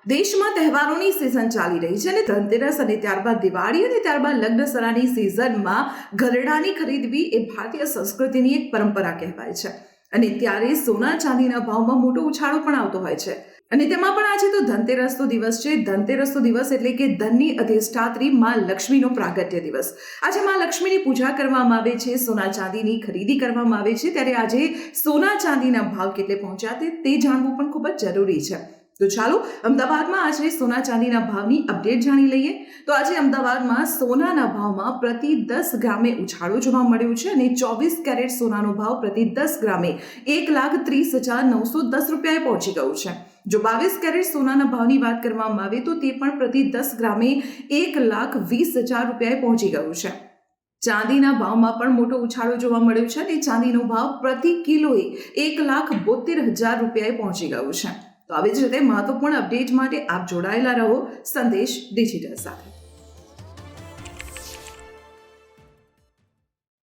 દેશમાં તહેવારોની સિઝન ચાલી રહી છે અને ધનતેરસ અને ત્યારબાદ દિવાળી અને ત્યારબાદ લગ્નસરાની સિઝનમાં ઘરેણાંની ખરીદવી એ ભારતીય સંસ્કૃતિની એક પરંપરા કહેવાય છે. અને ત્યારે સોના ચાંદીના ભાવમાં મોટો ઉછાળો પણ આવતો હોય છે. અને તેમાં પણ આજે તો ધનતેરસનો દિવસ છે. ધનતેરસનો દિવસ એટલે કે ધનની અધિષ્ઠાત્રી માં લક્ષ્મીનો પ્રાગટ્ય દિવસ. આજે માં લક્ષ્મીની પૂજા કરવામાં આવે છે, સોના ચાંદીની ખરીદી કરવામાં આવે છે. ત્યારે આજે સોના ચાંદીના ભાવ કેટલે પહોંચ્યા તે જાણવું પણ ખૂબ જ જરૂરી છે. તો ચાલો અમદાવાદમાં આજે સોના ચાંદીના ભાવની અપડેટ જાણી લઈએ. તો આજે અમદાવાદમાં સોનાના ભાવમાં પ્રતિ 10 ગ્રામે ઉછાળો જોવા મળ્યો છે અને 24 કેરેટ સોનાનો ભાવ પ્રતિ 10 ગ્રામે 1,30,910 રૂપિયાએ પહોંચી ગયું છે. જો 22 કેરેટ સોનાના ભાવની વાત કરવામાં આવે તો તે પણ પ્રતિ 10 ગ્રામે 1,20,000 રૂપિયાએ પહોંચી ગયું છે. ચાંદીના ભાવમાં પણ મોટો ઉછાળો જોવા મળ્યો છે અને ચાંદીનો ભાવ પ્રતિ કિલોએ 1,72,000 રૂપિયાએ પહોંચી ગયું છે. તો આવી જ રીતે મહત્વપૂર્ણ અપડેટ માટે આપ જોડાયેલા રહો સંદેશ ડિજિટલ સાથે.